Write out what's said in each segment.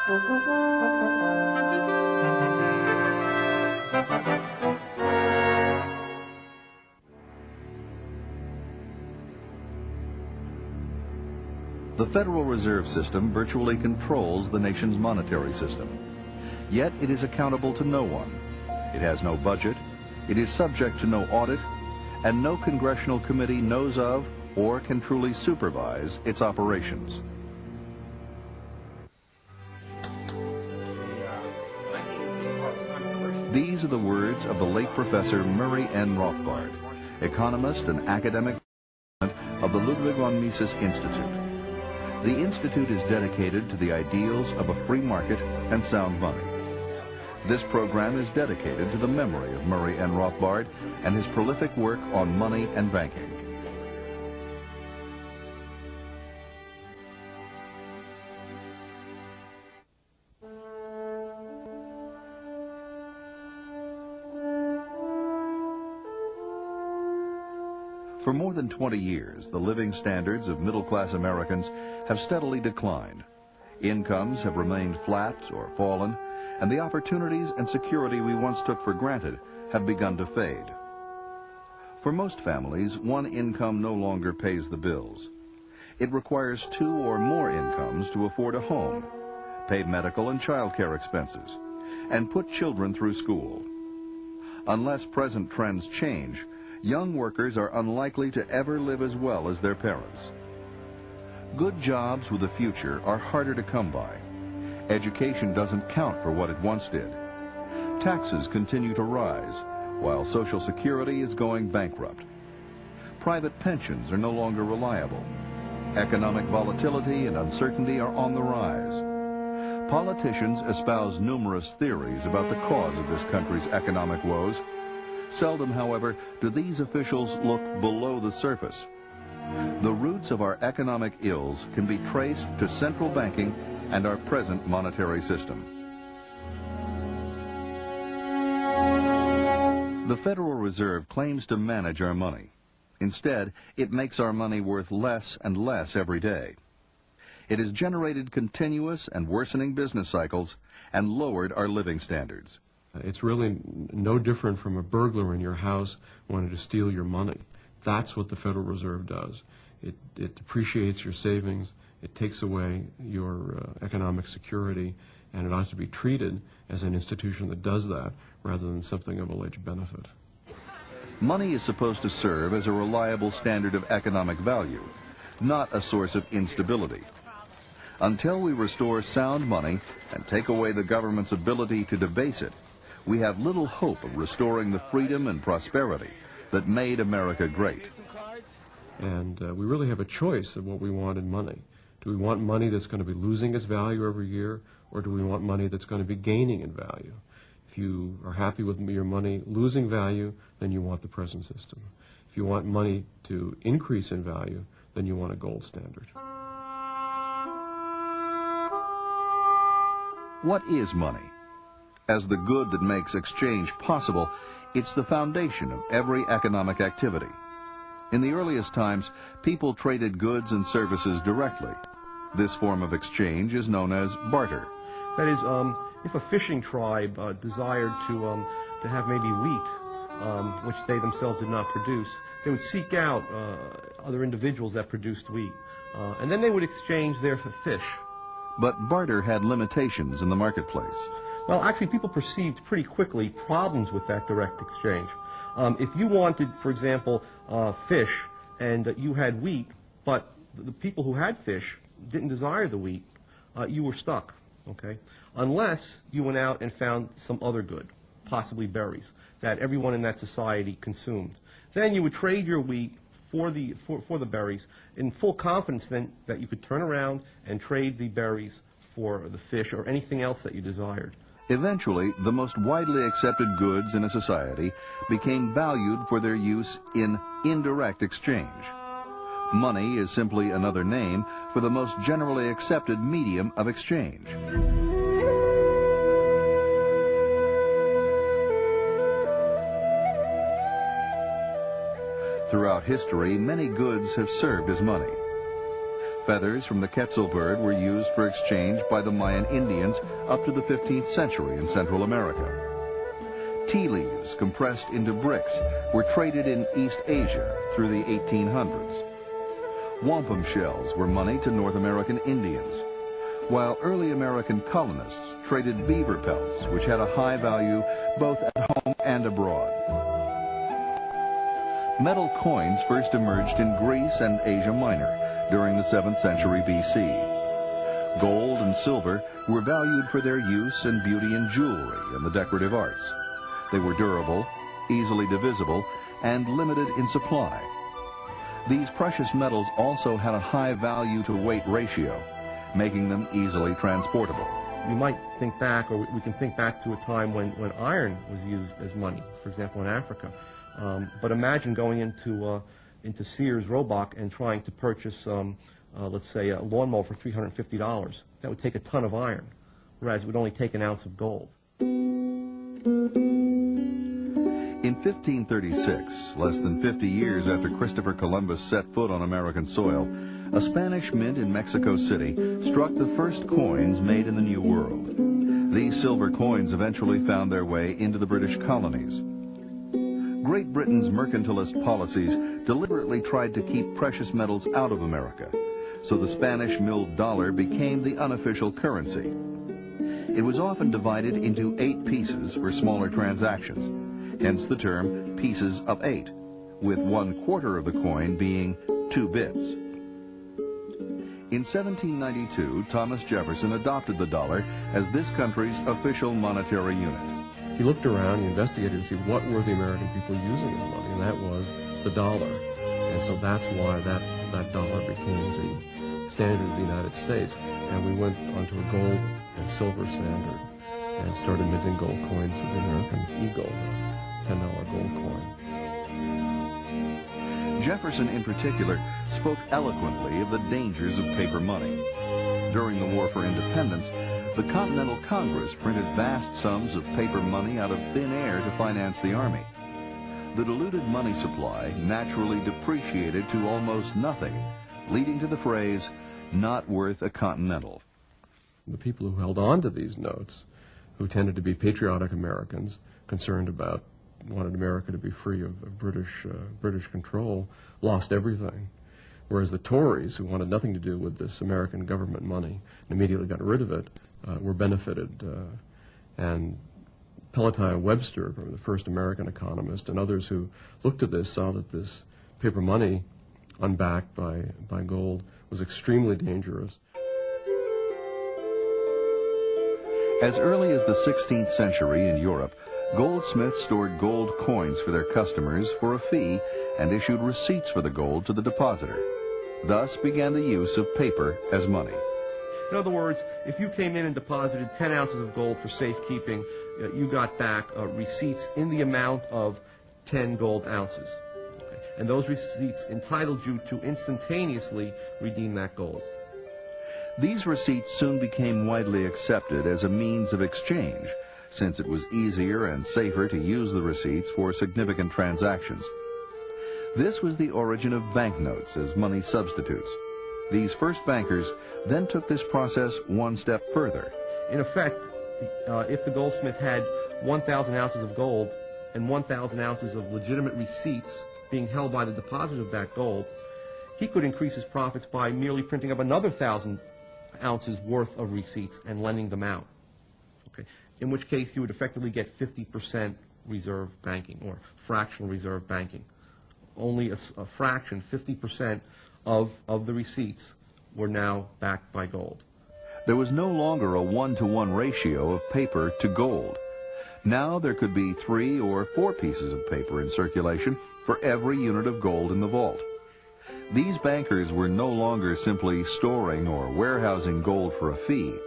The Federal Reserve System virtually controls the nation's monetary system. Yet it is accountable to no one. It has no budget, it is subject to no audit, and no congressional committee knows of or can truly supervise its operations. These are the words of the late Professor Murray N. Rothbard, economist and academic of the Ludwig von Mises Institute. The Institute is dedicated to the ideals of a free market and sound money. This program is dedicated to the memory of Murray N. Rothbard and his prolific work on money and banking. For more than 20 years, the living standards of middle-class Americans have steadily declined. Incomes have remained flat or fallen, and the opportunities and security we once took for granted have begun to fade. For most families, one income no longer pays the bills. It requires two or more incomes to afford a home, pay medical and child care expenses, and put children through school. Unless present trends change, young workers are unlikely to ever live as well as their parents. Good jobs with a future are harder to come by. Education doesn't count for what it once did. Taxes continue to rise, while Social Security is going bankrupt. Private pensions are no longer reliable. Economic volatility and uncertainty are on the rise. Politicians espouse numerous theories about the cause of this country's economic woes. Seldom, however, do these officials look below the surface. The roots of our economic ills can be traced to central banking and our present monetary system. The Federal Reserve claims to manage our money. Instead, it makes our money worth less and less every day. It has generated continuous and worsening business cycles and lowered our living standards. It's really no different from a burglar in your house wanting to steal your money. That's what the Federal Reserve does. It depreciates your savings, it takes away your economic security, and it ought to be treated as an institution that does that rather than something of alleged benefit. Money is supposed to serve as a reliable standard of economic value, not a source of instability. Until we restore sound money and take away the government's ability to debase it, we have little hope of restoring the freedom and prosperity that made America great. And we really have a choice of what we want in money. Do we want money that's going to be losing its value every year, or do we want money that's going to be gaining in value? If you are happy with your money losing value, then you want the present system. If you want money to increase in value, then you want a gold standard. What is money? As the good that makes exchange possible, it's the foundation of every economic activity. In the earliest times, people traded goods and services directly. This form of exchange is known as barter. That is, if a fishing tribe desired to have maybe wheat, which they themselves did not produce, they would seek out other individuals that produced wheat, and then they would exchange their fish. But barter had limitations in the marketplace. Well, actually, people perceived pretty quickly problems with that direct exchange. If you wanted, for example, fish, and you had wheat, but the people who had fish didn't desire the wheat, you were stuck, okay? Unless you went out and found some other good, possibly berries, that everyone in that society consumed. Then you would trade your wheat for the berries in full confidence then that you could turn around and trade the berries for the fish or anything else that you desired. Eventually, the most widely accepted goods in a society became valued for their use in indirect exchange. Money is simply another name for the most generally accepted medium of exchange. Throughout history, many goods have served as money. Feathers from the Quetzal bird were used for exchange by the Mayan Indians up to the 15th century in Central America. Tea leaves compressed into bricks were traded in East Asia through the 1800s. Wampum shells were money to North American Indians, while early American colonists traded beaver pelts, which had a high value both at home and abroad. Metal coins first emerged in Greece and Asia Minor during the 7th century BC. Gold and silver were valued for their use in beauty and jewelry and the decorative arts. They were durable, easily divisible, and limited in supply. These precious metals also had a high value-to-weight ratio, making them easily transportable. You might think back, or we can think back to a time when iron was used as money, for example, in Africa. But imagine going into Sears Roebuck and trying to purchase, let's say, a lawnmower for $350. That would take a ton of iron, whereas it would only take an ounce of gold. In 1536, less than 50 years after Christopher Columbus set foot on American soil, a Spanish mint in Mexico City struck the first coins made in the New World. These silver coins eventually found their way into the British colonies. Great Britain's mercantilist policies deliberately tried to keep precious metals out of America, so the Spanish milled dollar became the unofficial currency. It was often divided into 8 pieces for smaller transactions, hence the term pieces of 8, with 1/4 of the coin being 2 bits. In 1792, Thomas Jefferson adopted the dollar as this country's official monetary unit. He looked around, he investigated to see what were the American people using as money, and that was the dollar. And so that's why that dollar became the standard of the United States. And we went onto a gold and silver standard and started minting gold coins with the American Eagle, $10 gold coin. Jefferson, in particular, spoke eloquently of the dangers of paper money. During the War for Independence, the Continental Congress printed vast sums of paper money out of thin air to finance the Army. The diluted money supply naturally depreciated to almost nothing, leading to the phrase, "not worth a Continental." The people who held on to these notes, who tended to be patriotic Americans, concerned about, wanted America to be free of British control, lost everything. Whereas the Tories, who wanted nothing to do with this American government money and immediately got rid of it, were benefited. And Peloton Webster, the first American economist, and others who looked at this saw that this paper money, unbacked by gold, was extremely dangerous. As early as the 16th century in Europe, goldsmiths stored gold coins for their customers for a fee and issued receipts for the gold to the depositor. Thus began the use of paper as money. In other words, if you came in and deposited 10 ounces of gold for safekeeping, you got back receipts in the amount of 10 gold ounces. Okay? And those receipts entitled you to instantaneously redeem that gold. These receipts soon became widely accepted as a means of exchange, since it was easier and safer to use the receipts for significant transactions. This was the origin of banknotes as money substitutes. These first bankers then took this process one step further. In effect, if the goldsmith had 1,000 ounces of gold and 1,000 ounces of legitimate receipts being held by the depositors of that gold, he could increase his profits by merely printing up another 1,000 ounces worth of receipts and lending them out. Okay. In which case you would effectively get 50% reserve banking or fractional reserve banking. Only a fraction, 50% of the receipts were now backed by gold. There was no longer a 1-to-1 ratio of paper to gold. Now there could be 3 or 4 pieces of paper in circulation for every unit of gold in the vault. These bankers were no longer simply storing or warehousing gold for a fee.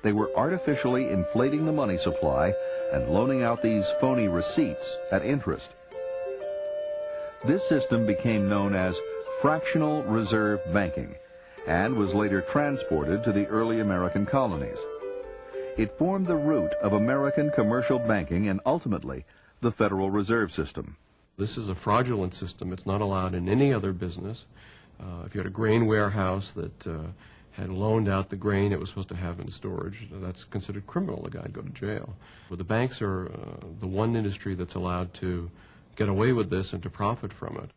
They were artificially inflating the money supply and loaning out these phony receipts at interest. This system became known as fractional reserve banking and was later transported to the early American colonies. It formed the root of American commercial banking and ultimately the Federal Reserve System. This is a fraudulent system. It's not allowed in any other business. If you had a grain warehouse that had loaned out the grain it was supposed to have in storage, that's considered criminal. The guy would go to jail. But the banks are the one industry that's allowed to get away with this and to profit from it.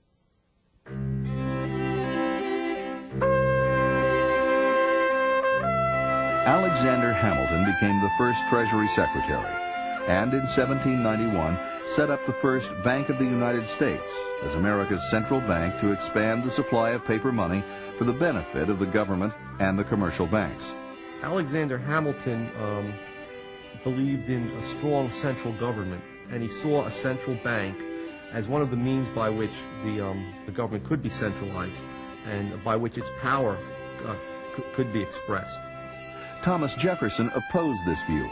Alexander Hamilton became the first Treasury Secretary, and in 1791 set up the first Bank of the United States as America's central bank to expand the supply of paper money for the benefit of the government and the commercial banks. Alexander Hamilton believed in a strong central government, and he saw a central bank as one of the means by which the government could be centralized and by which its power could be expressed. Thomas Jefferson opposed this view.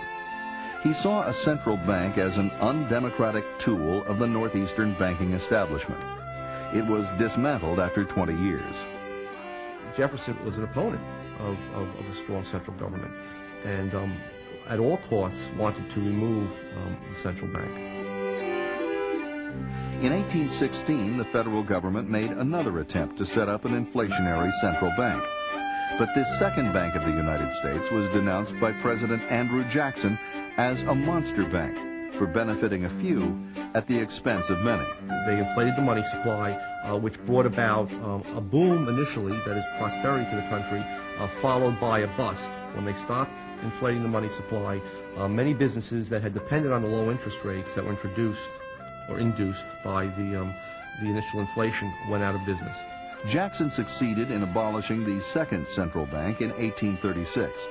He saw a central bank as an undemocratic tool of the northeastern banking establishment. It was dismantled after 20 years. Jefferson was an opponent of a strong central government, and at all costs wanted to remove the central bank. In 1816, the federal government made another attempt to set up an inflationary central bank. But this second Bank of the United States was denounced by President Andrew Jackson as a monster bank for benefiting a few at the expense of many. They inflated the money supply, which brought about a boom initially, that is prosperity to the country, followed by a bust. When they stopped inflating the money supply, many businesses that had depended on the low interest rates that were introduced or induced by the initial inflation went out of business. Jackson succeeded in abolishing the second central bank in 1836.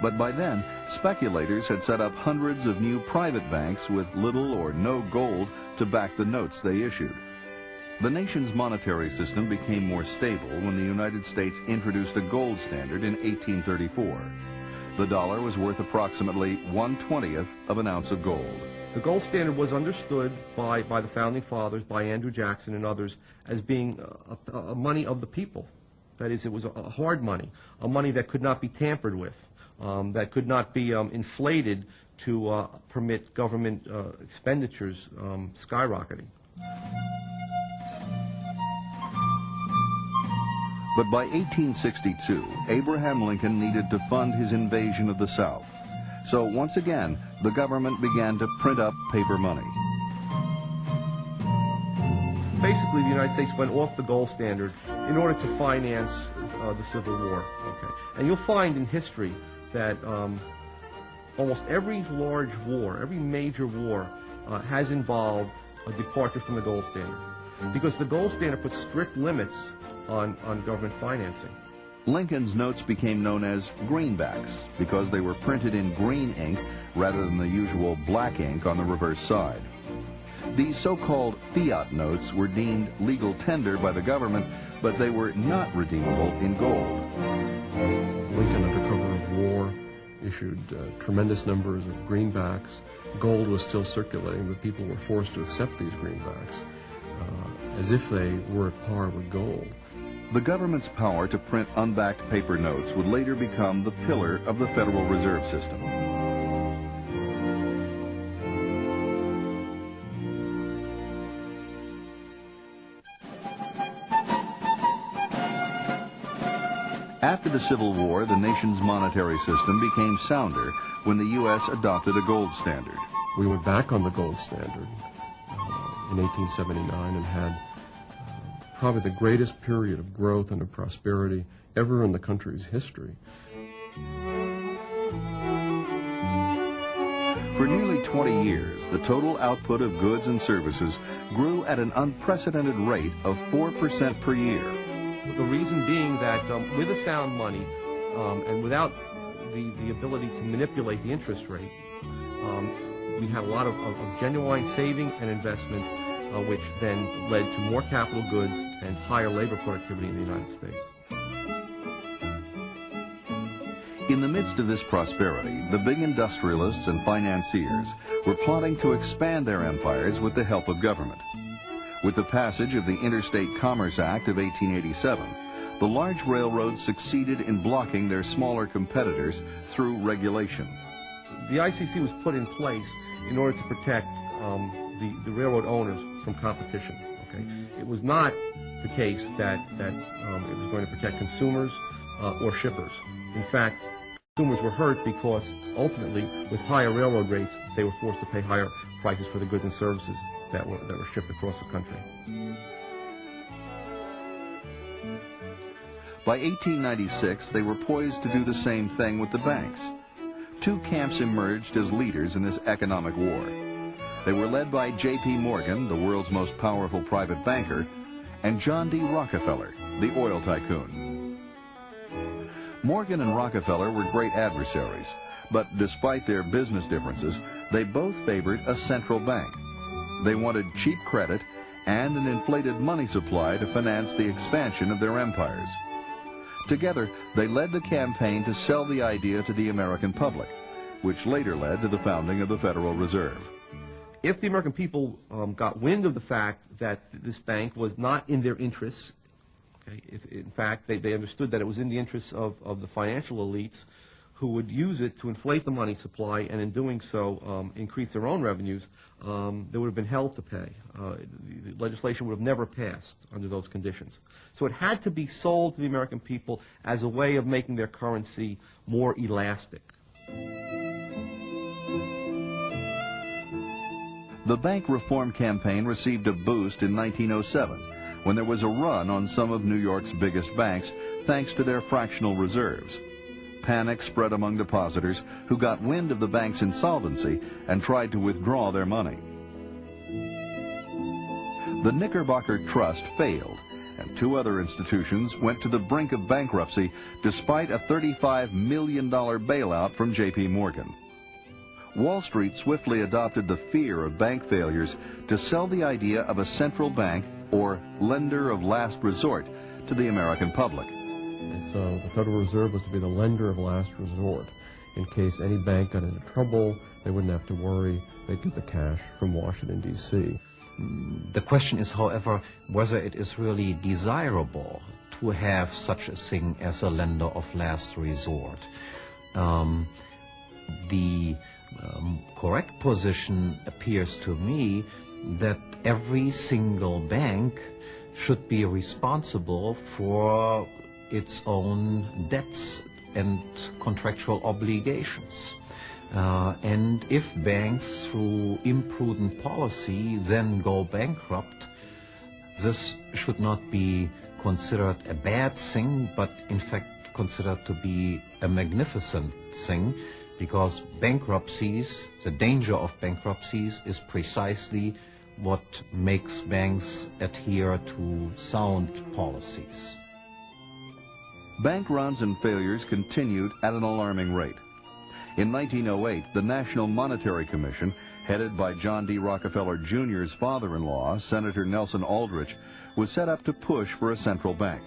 But by then, speculators had set up hundreds of new private banks with little or no gold to back the notes they issued. The nation's monetary system became more stable when the United States introduced a gold standard in 1834. The dollar was worth approximately 1/20th of an ounce of gold. The gold standard was understood by the Founding Fathers, by Andrew Jackson and others, as being a money of the people. That is, it was a hard money, a money that could not be tampered with, that could not be inflated to permit government expenditures skyrocketing. But by 1862, Abraham Lincoln needed to fund his invasion of the South. So once again, the government began to print up paper money. Basically, the United States went off the gold standard in order to finance the Civil War. Okay. And you'll find in history that almost every large war, every major war, has involved a departure from the gold standard, because the gold standard puts strict limits on government financing. Lincoln's notes became known as greenbacks because they were printed in green ink rather than the usual black ink on the reverse side. These so-called fiat notes were deemed legal tender by the government, but they were not redeemable in gold. Lincoln, under cover of war, issued tremendous numbers of greenbacks. Gold was still circulating, but people were forced to accept these greenbacks as if they were at par with gold. The government's power to print unbacked paper notes would later become the pillar of the Federal Reserve System. After the Civil War, the nation's monetary system became sounder when the U.S. adopted a gold standard. We went back on the gold standard in 1879 and had probably the greatest period of growth and of prosperity ever in the country's history. For nearly 20 years, the total output of goods and services grew at an unprecedented rate of 4% per year. The reason being that with a sound money and without the ability to manipulate the interest rate, we had a lot of genuine saving and investment, which then led to more capital goods and higher labor productivity in the United States. In the midst of this prosperity, the big industrialists and financiers were plotting to expand their empires with the help of government. With the passage of the Interstate Commerce Act of 1887, the large railroads succeeded in blocking their smaller competitors through regulation. The ICC was put in place in order to protect the railroad owners from competition. Okay? It was not the case that it was going to protect consumers or shippers. In fact, consumers were hurt because ultimately, with higher railroad rates, they were forced to pay higher prices for the goods and services that were shipped across the country. By 1896, they were poised to do the same thing with the banks. Two camps emerged as leaders in this economic war. They were led by J.P. Morgan, the world's most powerful private banker, and John D. Rockefeller, the oil tycoon. Morgan and Rockefeller were great adversaries, but despite their business differences, they both favored a central bank. They wanted cheap credit and an inflated money supply to finance the expansion of their empires. Together, they led the campaign to sell the idea to the American public, which later led to the founding of the Federal Reserve. If the American people got wind of the fact that this bank was not in their interests, okay, if in fact they understood that it was in the interests of the financial elites who would use it to inflate the money supply and in doing so increase their own revenues, there would have been hell to pay. The legislation would have never passed under those conditions. So it had to be sold to the American people as a way of making their currency more elastic. The bank reform campaign received a boost in 1907 when there was a run on some of New York's biggest banks thanks to their fractional reserves. Panic spread among depositors who got wind of the bank's insolvency and tried to withdraw their money. The Knickerbocker Trust failed, and two other institutions went to the brink of bankruptcy despite a $35 million bailout from J.P. Morgan. Wall Street swiftly adopted the fear of bank failures to sell the idea of a central bank, or lender of last resort, to the American public. And so the Federal Reserve was to be the lender of last resort. In case any bank got into trouble, they wouldn't have to worry. They'd get the cash from Washington, D.C. The question is, however, whether it is really desirable to have such a thing as a lender of last resort. The correct position appears to me that every single bank should be responsible for its own debts and contractual obligations. And if banks, through imprudent policy, then go bankrupt, this should not be considered a bad thing, but in fact considered to be a magnificent thing, because bankruptcies, the danger of bankruptcies, is precisely what makes banks adhere to sound policies. Bank runs and failures continued at an alarming rate. In 1908, the National Monetary Commission, headed by John D. Rockefeller Jr.'s father-in-law, Senator Nelson Aldrich, was set up to push for a central bank.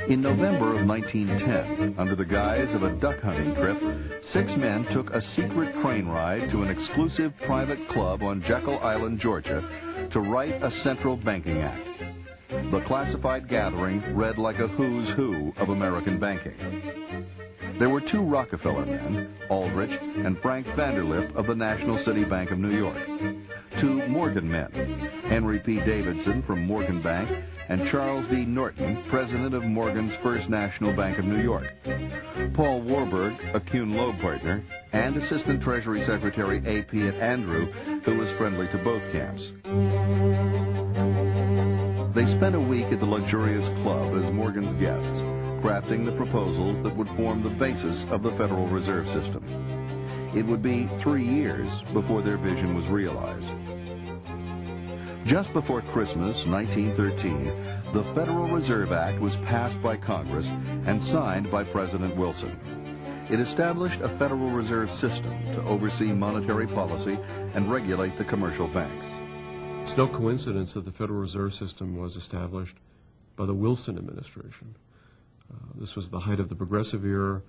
In November of 1910, under the guise of a duck hunting trip, 6 men took a secret train ride to an exclusive private club on Jekyll Island, Georgia, to write a central banking act. The classified gathering read like a who's who of American banking. There were 2 Rockefeller men, Aldrich and Frank Vanderlip of the National City Bank of New York, 2 Morgan men, Henry P. Davidson from Morgan Bank and Charles D. Norton, president of Morgan's First National Bank of New York, Paul Warburg, a Kuhn Loeb partner, and Assistant Treasury Secretary A. Piatt Andrew, who was friendly to both camps. They spent a week at the luxurious club as Morgan's guests, crafting the proposals that would form the basis of the Federal Reserve System. It would be 3 years before their vision was realized. Just before Christmas, 1913, the Federal Reserve Act was passed by Congress and signed by President Wilson. It established a Federal Reserve System to oversee monetary policy and regulate the commercial banks. It's no coincidence that the Federal Reserve System was established by the Wilson administration. This was the height of the Progressive era,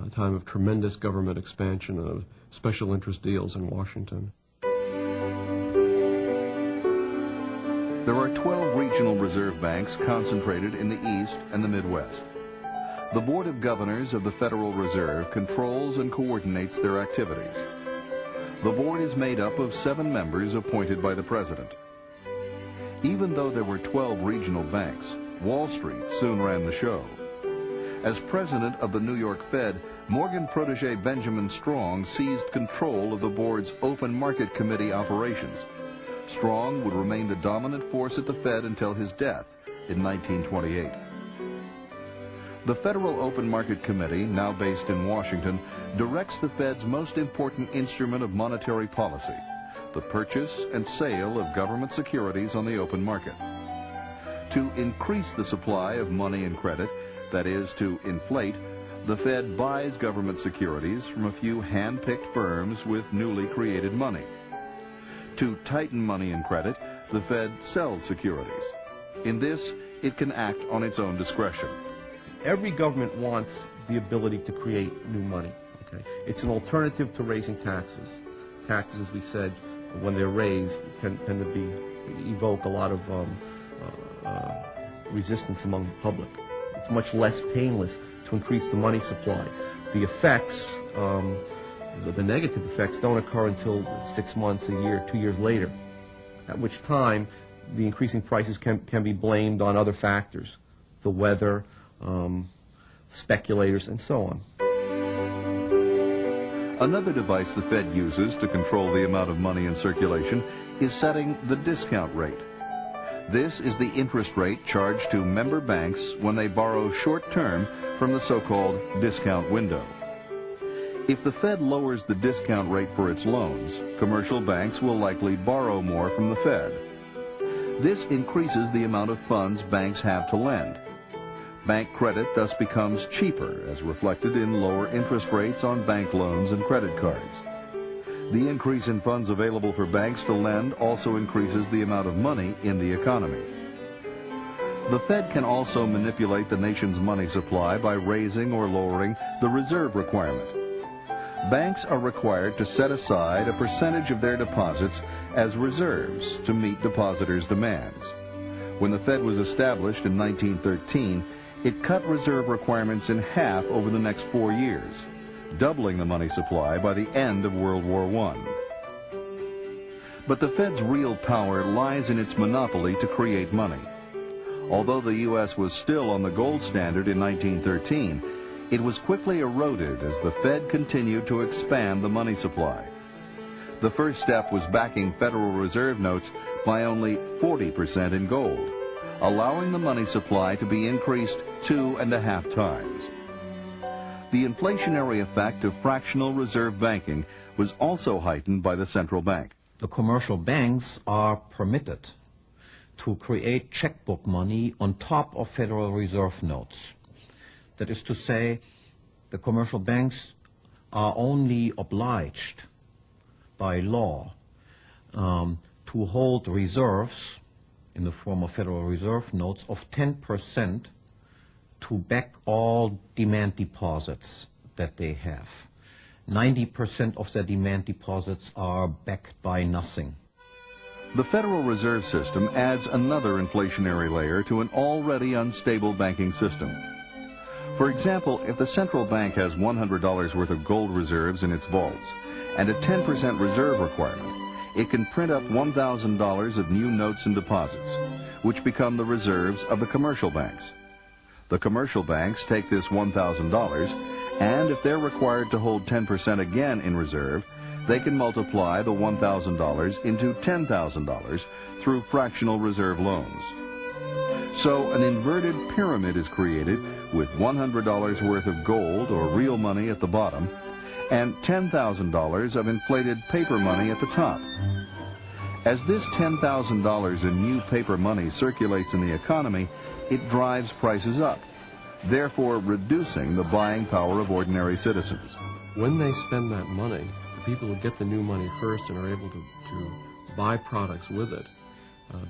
a time of tremendous government expansion and of special interest deals in Washington. There are 12 regional reserve banks concentrated in the East and the Midwest. The Board of Governors of the Federal Reserve controls and coordinates their activities. The board is made up of 7 members appointed by the president. Even though there were 12 regional banks, Wall Street soon ran the show. As president of the New York Fed, Morgan protege Benjamin Strong seized control of the board's open market committee operations. Strong would remain the dominant force at the Fed until his death in 1928. The Federal Open Market Committee, now based in Washington, directs the Fed's most important instrument of monetary policy, the purchase and sale of government securities on the open market. To increase the supply of money and credit, that is, to inflate, the Fed buys government securities from a few hand-picked firms with newly created money. To tighten money and credit, the Fed sells securities. In this, it can act on its own discretion. Every government wants the ability to create new money. Okay? It's an alternative to raising taxes. Taxes, as we said, when they're raised, tend to evoke a lot of resistance among the public. It's much less painless to increase the money supply. The effects, the negative effects, don't occur until 6 months, a year, 2 years later, at which time the increasing prices can be blamed on other factors, the weather, speculators, and so on. Another device the Fed uses to control the amount of money in circulation is setting the discount rate. This is the interest rate charged to member banks when they borrow short-term from the so-called discount window. If the Fed lowers the discount rate for its loans, commercial banks will likely borrow more from the Fed. This increases the amount of funds banks have to lend. Bank credit thus becomes cheaper, as reflected in lower interest rates on bank loans and credit cards. The increase in funds available for banks to lend also increases the amount of money in the economy. The Fed can also manipulate the nation's money supply by raising or lowering the reserve requirement. Banks are required to set aside a percentage of their deposits as reserves to meet depositors' demands. When the Fed was established in 1913, it cut reserve requirements in half over the next 4 years, doubling the money supply by the end of World War I. But the Fed's real power lies in its monopoly to create money. Although the U.S. was still on the gold standard in 1913, it was quickly eroded as the Fed continued to expand the money supply. The first step was backing Federal Reserve notes by only 40% in gold, allowing the money supply to be increased 2.5 times. The inflationary effect of fractional reserve banking was also heightened by the central bank. The commercial banks are permitted to create checkbook money on top of Federal Reserve notes. That is to say, the commercial banks are only obliged by law to hold reserves in the form of Federal Reserve notes of 10% to back all demand deposits that they have. 90% of their demand deposits are backed by nothing. The Federal Reserve System adds another inflationary layer to an already unstable banking system. For example, if the central bank has $100 worth of gold reserves in its vaults and a 10% reserve requirement, it can print up $1,000 of new notes and deposits, which become the reserves of the commercial banks. The commercial banks take this $1,000, and if they're required to hold 10% again in reserve, they can multiply the $1,000 into $10,000 through fractional reserve loans. So an inverted pyramid is created with $100 worth of gold or real money at the bottom and $10,000 of inflated paper money at the top. As this $10,000 in new paper money circulates in the economy, it drives prices up, therefore reducing the buying power of ordinary citizens. When they spend that money, the people who get the new money first and are able to buy products with it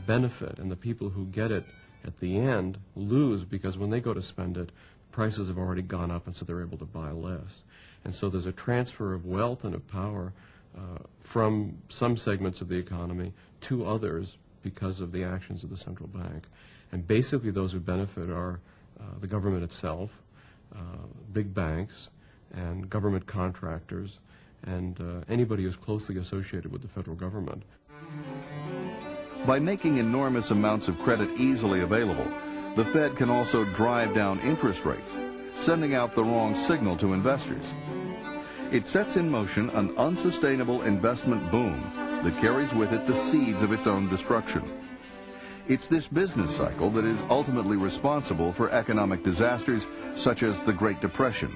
benefit, and the people who get it at the end lose, because when they go to spend it, prices have already gone up, and so they're able to buy less. And so there's a transfer of wealth and of power from some segments of the economy to others because of the actions of the central bank. And basically those who benefit are the government itself, big banks, and government contractors, and anybody who's closely associated with the federal government. By making enormous amounts of credit easily available, the Fed can also drive down interest rates, sending out the wrong signal to investors. It sets in motion an unsustainable investment boom that carries with it the seeds of its own destruction. It's this business cycle that is ultimately responsible for economic disasters such as the Great Depression.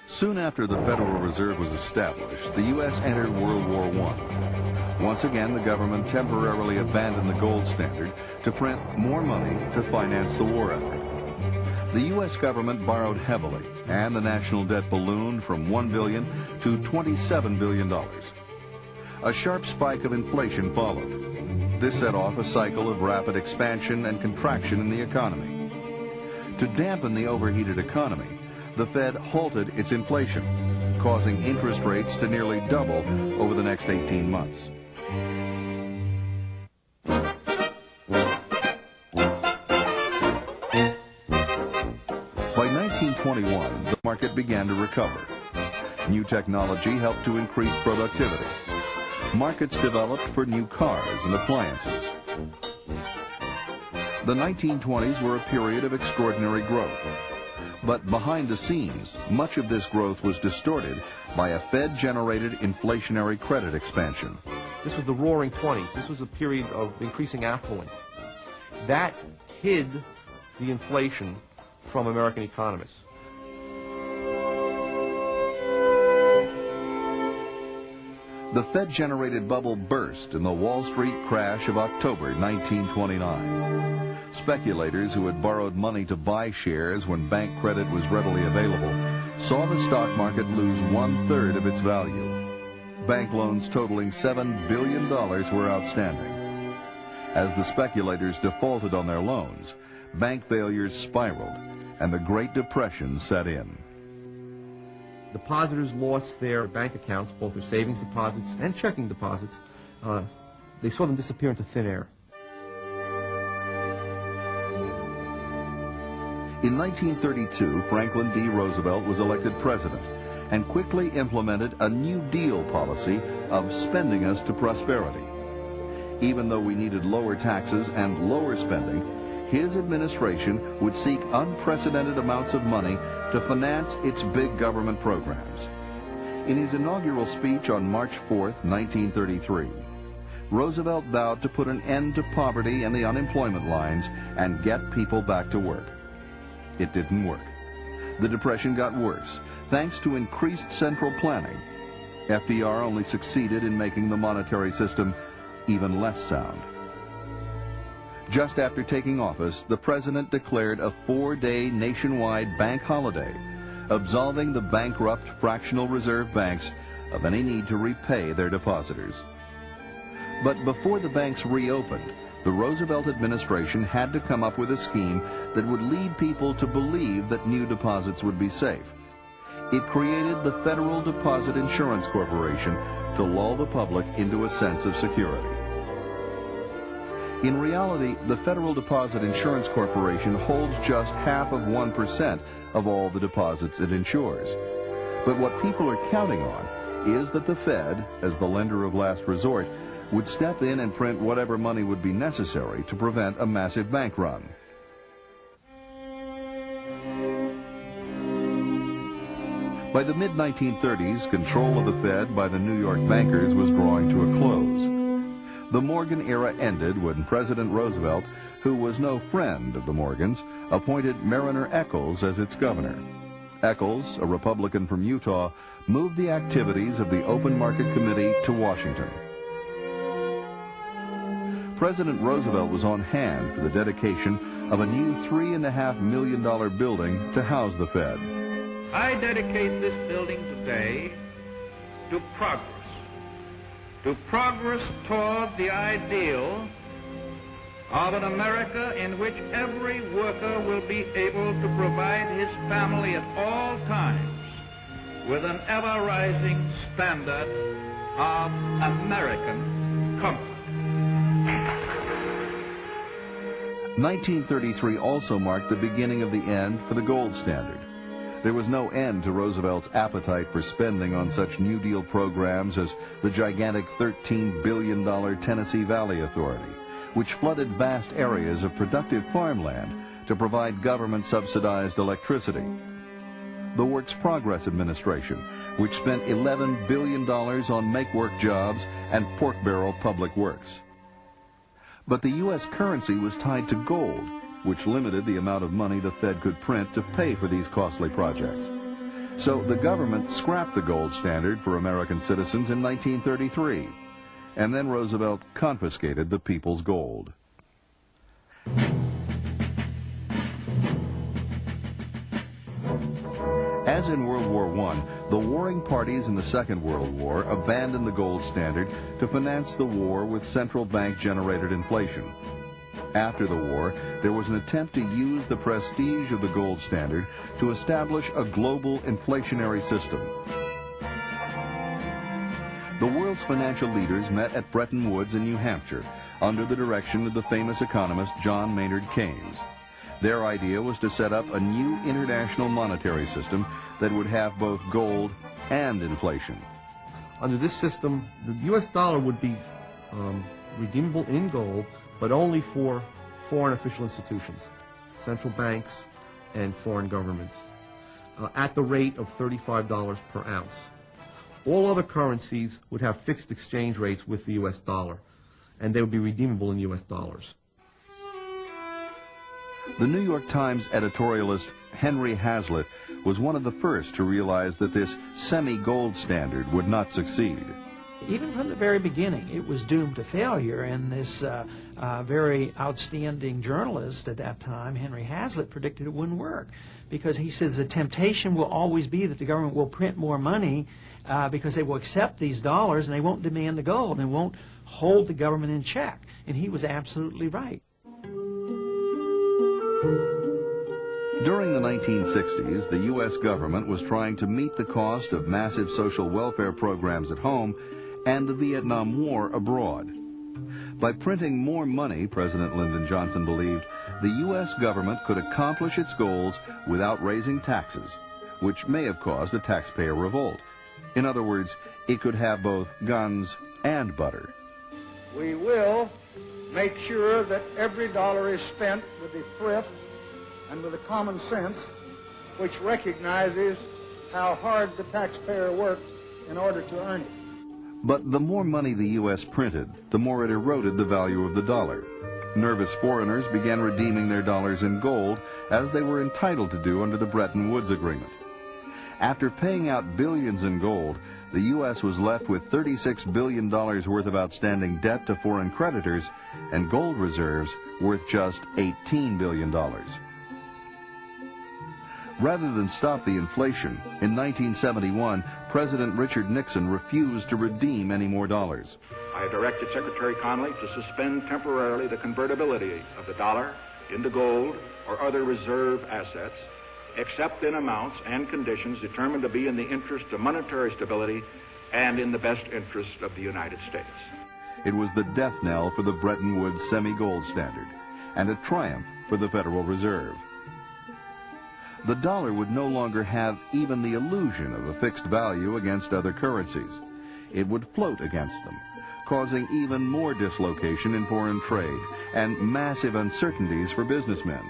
Soon after the Federal Reserve was established, the U.S. entered World War I. Once again, the government temporarily abandoned the gold standard to print more money to finance the war effort. The U.S. government borrowed heavily, and the national debt ballooned from $1 billion to $27 billion. A sharp spike of inflation followed. This set off a cycle of rapid expansion and contraction in the economy. To dampen the overheated economy, the Fed halted its inflation, causing interest rates to nearly double over the next 18 months. By 1921, the market began to recover. New technology helped to increase productivity. Markets developed for new cars and appliances. The 1920s were a period of extraordinary growth. But behind the scenes, much of this growth was distorted by a Fed-generated inflationary credit expansion. This was the Roaring '20s. This was a period of increasing affluence. That hid the inflation from American economists. The Fed-generated bubble burst in the Wall Street crash of October 1929. Speculators who had borrowed money to buy shares when bank credit was readily available saw the stock market lose 1/3 of its value. Bank loans totaling $7 billion were outstanding. As the speculators defaulted on their loans, bank failures spiraled and the Great Depression set in. Depositors lost their bank accounts, both their savings deposits and checking deposits. They saw them disappear into thin air. In 1932, Franklin D. Roosevelt was elected president and quickly implemented a New Deal policy of spending us to prosperity. Even though we needed lower taxes and lower spending, his administration would seek unprecedented amounts of money to finance its big government programs. In his inaugural speech on March 4, 1933, Roosevelt vowed to put an end to poverty and the unemployment lines and get people back to work. It didn't work. The Depression got worse, thanks to increased central planning. FDR only succeeded in making the monetary system even less sound. Just after taking office, the president declared a 4-day nationwide bank holiday, absolving the bankrupt fractional reserve banks of any need to repay their depositors. But before the banks reopened, the Roosevelt administration had to come up with a scheme that would lead people to believe that new deposits would be safe. It created the Federal Deposit Insurance Corporation to lull the public into a sense of security. In reality, the Federal Deposit Insurance Corporation holds just 0.5% of all the deposits it insures. But what people are counting on is that the Fed, as the lender of last resort, would step in and print whatever money would be necessary to prevent a massive bank run. By the mid-1930s, control of the Fed by the New York bankers was drawing to a close. The Morgan era ended when President Roosevelt, who was no friend of the Morgans, appointed Mariner Eccles as its governor. Eccles, a Republican from Utah, moved the activities of the Open Market Committee to Washington. President Roosevelt was on hand for the dedication of a new $3.5 million building to house the Fed. I dedicate this building today to progress toward the ideal of an America in which every worker will be able to provide his family at all times with an ever-rising standard of American comfort. 1933 also marked the beginning of the end for the gold standard. There was no end to Roosevelt's appetite for spending on such New Deal programs as the gigantic $13 billion Tennessee Valley Authority, which flooded vast areas of productive farmland to provide government-subsidized electricity. The Works Progress Administration, which spent $11 billion on make-work jobs and pork barrel public works. But the U.S. currency was tied to gold, which limited the amount of money the Fed could print to pay for these costly projects. So the government scrapped the gold standard for American citizens in 1933, and then Roosevelt confiscated the people's gold. As in World War I, the warring parties in the Second World War abandoned the gold standard to finance the war with central bank-generated inflation. After the war, there was an attempt to use the prestige of the gold standard to establish a global inflationary system. The world's financial leaders met at Bretton Woods in New Hampshire under the direction of the famous economist John Maynard Keynes. Their idea was to set up a new international monetary system that would have both gold and inflation. Under this system, the U.S. dollar would be redeemable in gold, but only for foreign official institutions, central banks and foreign governments, at the rate of $35 per ounce. All other currencies would have fixed exchange rates with the U.S. dollar, and they would be redeemable in U.S. dollars. The New York Times editorialist Henry Hazlitt was one of the first to realize that this semi-gold standard would not succeed. Even from the very beginning, it was doomed to failure, and this very outstanding journalist at that time, Henry Hazlitt, predicted it wouldn't work, because he says the temptation will always be that the government will print more money because they will accept these dollars and they won't demand the gold and won't hold the government in check. And he was absolutely right. During the 1960s, the U.S. government was trying to meet the cost of massive social welfare programs at home and the Vietnam War abroad. By printing more money, President Lyndon Johnson believed, the U.S. government could accomplish its goals without raising taxes, which may have caused a taxpayer revolt. In other words, it could have both guns and butter. We will make sure that every dollar is spent with the thrift and with a common sense which recognizes how hard the taxpayer worked in order to earn it. But the more money the U.S. printed, the more it eroded the value of the dollar. Nervous foreigners began redeeming their dollars in gold, as they were entitled to do under the Bretton Woods Agreement. After paying out billions in gold, the U.S. was left with $36 billion worth of outstanding debt to foreign creditors and gold reserves worth just $18 billion. Rather than stop the inflation, in 1971, President Richard Nixon refused to redeem any more dollars. I directed Secretary Connally to suspend temporarily the convertibility of the dollar into gold or other reserve assets, except in amounts and conditions determined to be in the interest of monetary stability and in the best interest of the United States. It was the death knell for the Bretton Woods semi-gold standard, and a triumph for the Federal Reserve. The dollar would no longer have even the illusion of a fixed value against other currencies. It would float against them, causing even more dislocation in foreign trade and massive uncertainties for businessmen.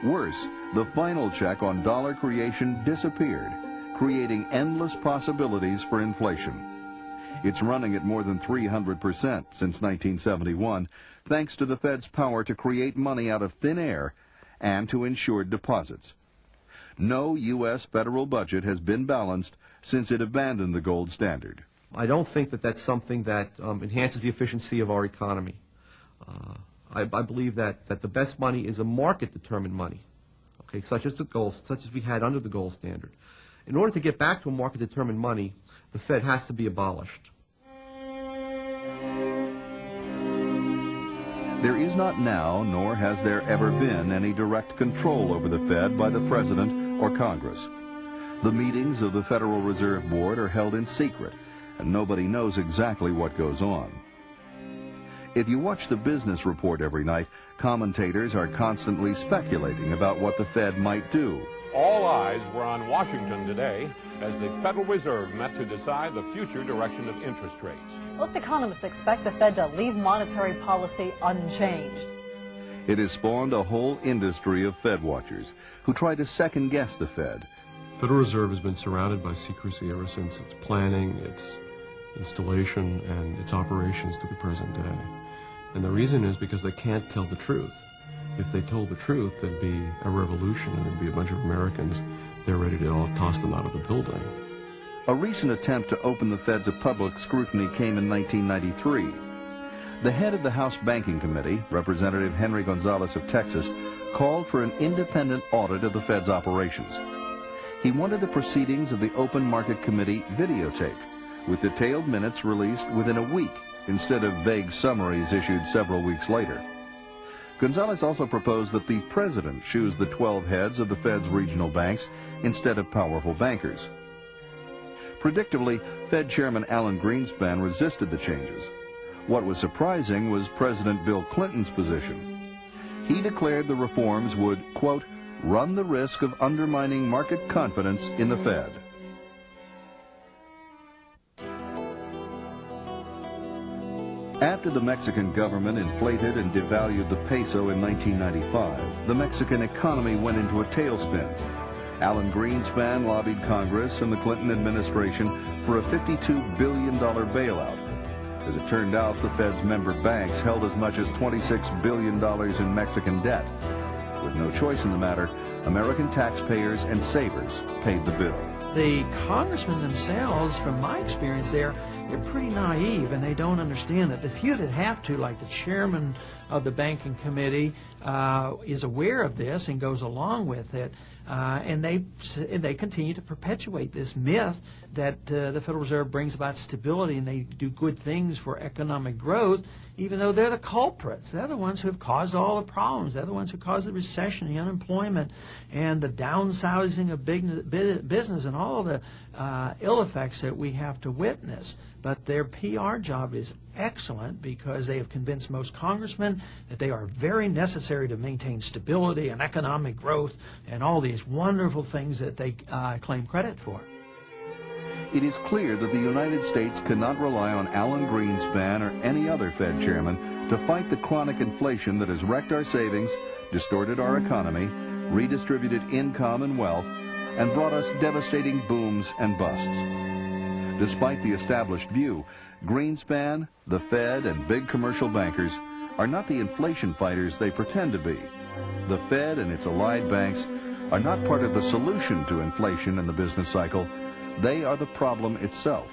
Worse, the final check on dollar creation disappeared, creating endless possibilities for inflation. It's running at more than 300% since 1971, thanks to the Fed's power to create money out of thin air and to insured deposits. No U.S. federal budget has been balanced since it abandoned the gold standard. I don't think that that's something that enhances the efficiency of our economy. I believe that the best money is a market-determined money, okay, such as we had under the gold standard. In order to get back to a market-determined money, the Fed has to be abolished. There is not now, nor has there ever been, any direct control over the Fed by the President or Congress. The meetings of the Federal Reserve Board are held in secret, and nobody knows exactly what goes on. If you watch the business report every night, commentators are constantly speculating about what the Fed might do. All eyes were on Washington today as the Federal Reserve met to decide the future direction of interest rates. Most economists expect the Fed to leave monetary policy unchanged. It has spawned a whole industry of Fed watchers who try to second-guess the Fed. The Federal Reserve has been surrounded by secrecy ever since its planning, its installation, and its operations to the present day. And the reason is because they can't tell the truth. If they told the truth, there'd be a revolution and there'd be a bunch of Americans, they're ready to all toss them out of the building. A recent attempt to open the Fed to public scrutiny came in 1993. The head of the House Banking Committee, Representative Henry Gonzalez of Texas, called for an independent audit of the Fed's operations. He wanted the proceedings of the Open Market Committee videotaped, with detailed minutes released within a week instead of vague summaries issued several weeks later. Gonzalez also proposed that the president choose the 12 heads of the Fed's regional banks instead of powerful bankers. Predictably, Fed Chairman Alan Greenspan resisted the changes. What was surprising was President Bill Clinton's position. He declared the reforms would, quote, run the risk of undermining market confidence in the Fed. After the Mexican government inflated and devalued the peso in 1995, the Mexican economy went into a tailspin. Alan Greenspan lobbied Congress and the Clinton administration for a $52 billion bailout. As it turned out, the Fed's member banks held as much as $26 billion in Mexican debt. With no choice in the matter, American taxpayers and savers paid the bill. The congressmen themselves, from my experience they're pretty naive and they don't understand it. The few that have to, like the chairman of the banking committee, is aware of this and goes along with it, and they continue to perpetuate this myth that the Federal Reserve brings about stability and they do good things for economic growth, even though they're the culprits. They're the ones who have caused all the problems. They're the ones who caused the recession, the unemployment, and the downsizing of business and all the ill effects that we have to witness. But their PR job is excellent because they have convinced most congressmen that they are very necessary to maintain stability and economic growth and all these wonderful things that they claim credit for. It is clear that the United States cannot rely on Alan Greenspan or any other Fed chairman to fight the chronic inflation that has wrecked our savings, distorted our economy, redistributed income and wealth, and brought us devastating booms and busts. Despite the established view, Greenspan, the Fed, and big commercial bankers are not the inflation fighters they pretend to be. The Fed and its allied banks are not part of the solution to inflation and the business cycle. They are the problem itself.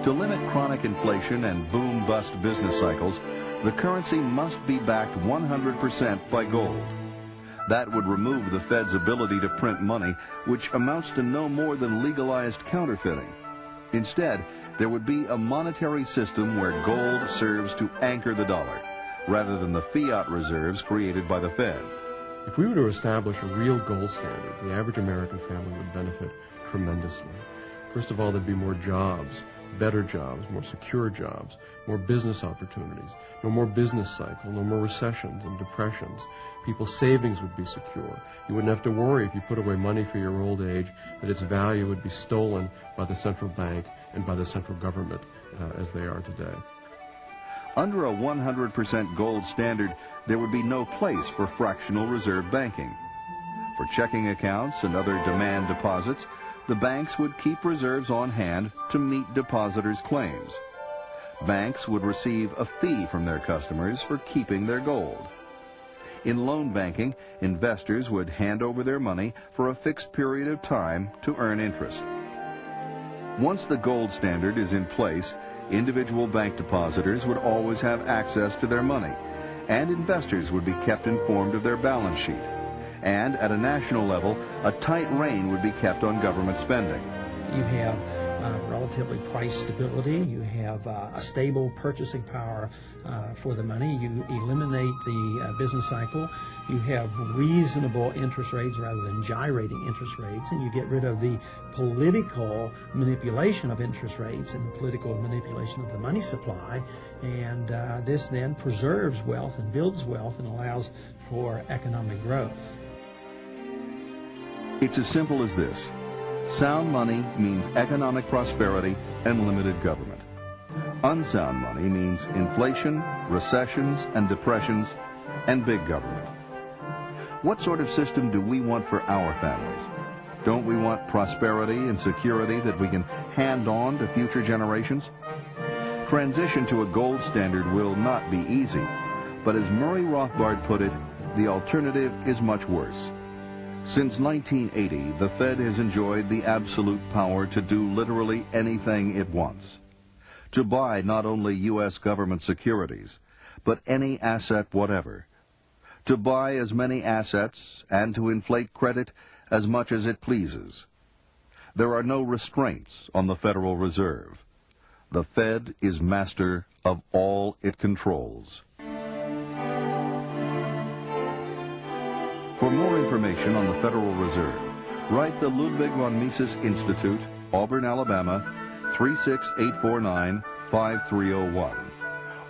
To limit chronic inflation and boom-bust business cycles, the currency must be backed 100% by gold. That would remove the Fed's ability to print money, which amounts to no more than legalized counterfeiting. Instead, there would be a monetary system where gold serves to anchor the dollar, rather than the fiat reserves created by the Fed. If we were to establish a real gold standard, the average American family would benefit tremendously. First of all, there'd be more jobs, better jobs, more secure jobs, more business opportunities, no more business cycle, no more recessions and depressions. People's savings would be secure. You wouldn't have to worry if you put away money for your old age that its value would be stolen by the central bank and by the central government as they are today. Under a 100% gold standard, there would be no place for fractional reserve banking. For checking accounts and other demand deposits, the banks would keep reserves on hand to meet depositors' claims. Banks would receive a fee from their customers for keeping their gold. In loan banking, investors would hand over their money for a fixed period of time to earn interest. Once the gold standard is in place, individual bank depositors would always have access to their money, and investors would be kept informed of their balance sheet. And at a national level, a tight rein would be kept on government spending. You have relatively price stability. You have a stable purchasing power for the money. You eliminate the business cycle. You have reasonable interest rates rather than gyrating interest rates, and you get rid of the political manipulation of interest rates and the political manipulation of the money supply. And this then preserves wealth and builds wealth and allows for economic growth. It's as simple as this. Sound money means economic prosperity and limited government. Unsound money means inflation, recessions, and depressions, and big government. What sort of system do we want for our families? Don't we want prosperity and security that we can hand on to future generations? Transition to a gold standard will not be easy, but as Murray Rothbard put it, the alternative is much worse. Since 1980, the Fed has enjoyed the absolute power to do literally anything it wants. To buy not only U.S. government securities, but any asset whatever. To buy as many assets and to inflate credit as much as it pleases. There are no restraints on the Federal Reserve. The Fed is master of all it controls. For more information on the Federal Reserve, write the Ludwig von Mises Institute, Auburn, Alabama, 36849-5301,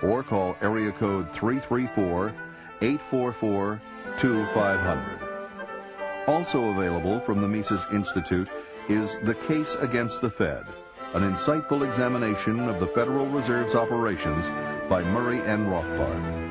or call area code 334-844-2500. Also available from the Mises Institute is The Case Against the Fed, an insightful examination of the Federal Reserve's operations by Murray N. Rothbard.